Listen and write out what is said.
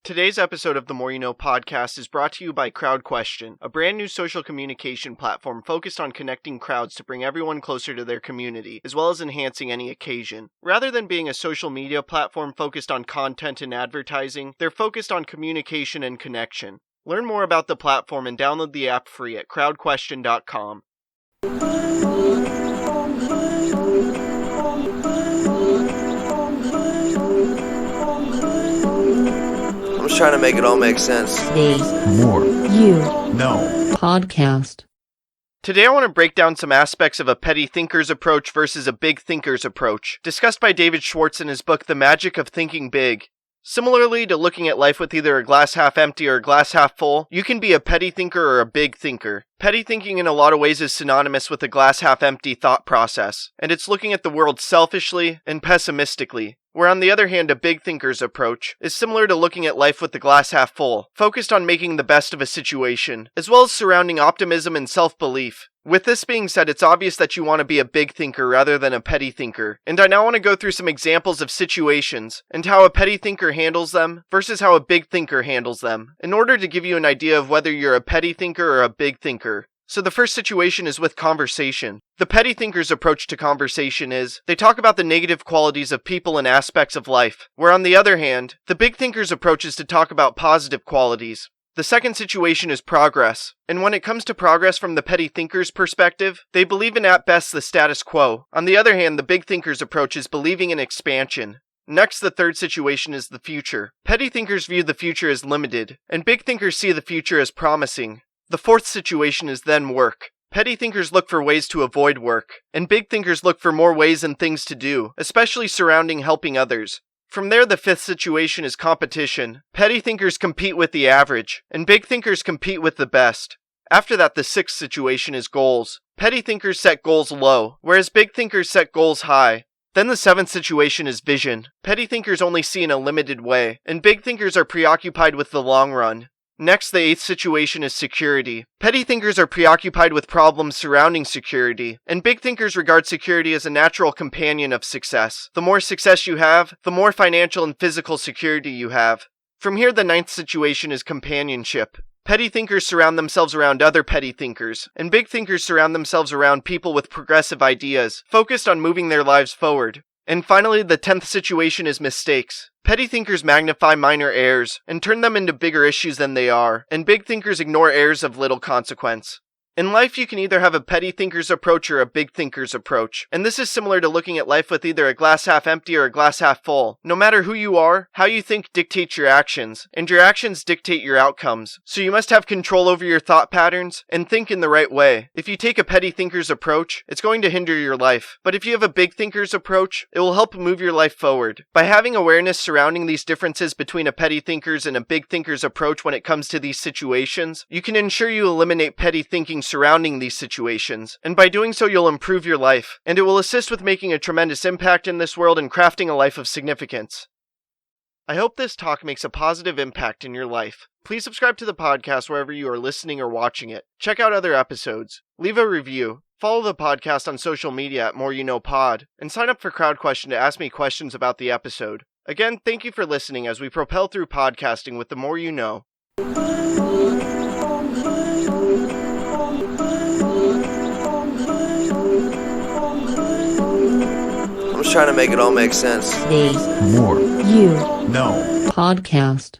Today's episode of the More You Know podcast is brought to you by CrowdQuestion, a brand new social communication platform focused on connecting crowds to bring everyone closer to their community, as well as enhancing any occasion. Rather than being a social media platform focused on content and advertising, they're focused on communication and connection. Learn more about the platform and download the app free at crowdquestion.com. I'm just trying to make it all make sense. Today's More You No podcast. Today I want to break down some aspects of a petty thinker's approach versus a big thinker's approach, discussed by David Schwartz in his book The Magic of Thinking Big. Similarly to looking at life with either a glass half empty or a glass half full, you can be a petty thinker or a big thinker. Petty thinking in a lot of ways is synonymous with a glass half empty thought process, and it's looking at the world selfishly and pessimistically. Where on the other hand, a big thinker's approach is similar to looking at life with the glass half full, focused on making the best of a situation, as well as surrounding optimism and self-belief. With this being said, it's obvious that you want to be a big thinker rather than a petty thinker, and I now want to go through some examples of situations, and how a petty thinker handles them, versus how a big thinker handles them, in order to give you an idea of whether you're a petty thinker or a big thinker. So the first situation is with conversation. The petty thinker's approach to conversation is, they talk about the negative qualities of people and aspects of life, where on the other hand, the big thinker's approach is to talk about positive qualities. The second situation is progress, and when it comes to progress from the petty thinker's perspective, they believe in at best the status quo. On the other hand, the big thinker's approach is believing in expansion. Next, the third situation is the future. Petty thinkers view the future as limited, and big thinkers see the future as promising. The fourth situation is then work. Petty thinkers look for ways to avoid work, and big thinkers look for more ways and things to do, especially surrounding helping others. From there, the fifth situation is competition. Petty thinkers compete with the average, and big thinkers compete with the best. After that, the sixth situation is goals. Petty thinkers set goals low, whereas big thinkers set goals high. Then the seventh situation is vision. Petty thinkers only see in a limited way, and big thinkers are preoccupied with the long run. Next, the eighth situation is security. Petty thinkers are preoccupied with problems surrounding security, and big thinkers regard security as a natural companion of success. The more success you have, the more financial and physical security you have. From here, the ninth situation is companionship. Petty thinkers surround themselves around other petty thinkers, and big thinkers surround themselves around people with progressive ideas, focused on moving their lives forward. And finally, the 10th situation is mistakes. Petty thinkers magnify minor errors and turn them into bigger issues than they are, and big thinkers ignore errors of little consequence. In life, you can either have a petty thinker's approach or a big thinker's approach, and this is similar to looking at life with either a glass half empty or a glass half full. No matter who you are, how you think dictates your actions, and your actions dictate your outcomes. So you must have control over your thought patterns and think in the right way. If you take a petty thinker's approach, it's going to hinder your life, but if you have a big thinker's approach, it will help move your life forward. By having awareness surrounding these differences between a petty thinker's and a big thinker's approach when it comes to these situations, you can ensure you eliminate petty thinking surrounding these situations, and by doing so you'll improve your life, and it will assist with making a tremendous impact in this world and crafting a life of significance. I hope this talk makes a positive impact in your life. Please subscribe to the podcast wherever you are listening or watching it. Check out other episodes. Leave a review. Follow the podcast on social media at More You Know Pod, and sign up for CrowdQuestion to ask me questions about the episode. Again, thank you for listening as we propel through podcasting with the More You Know. I'm just trying to make it all make sense. Today's More You No podcast.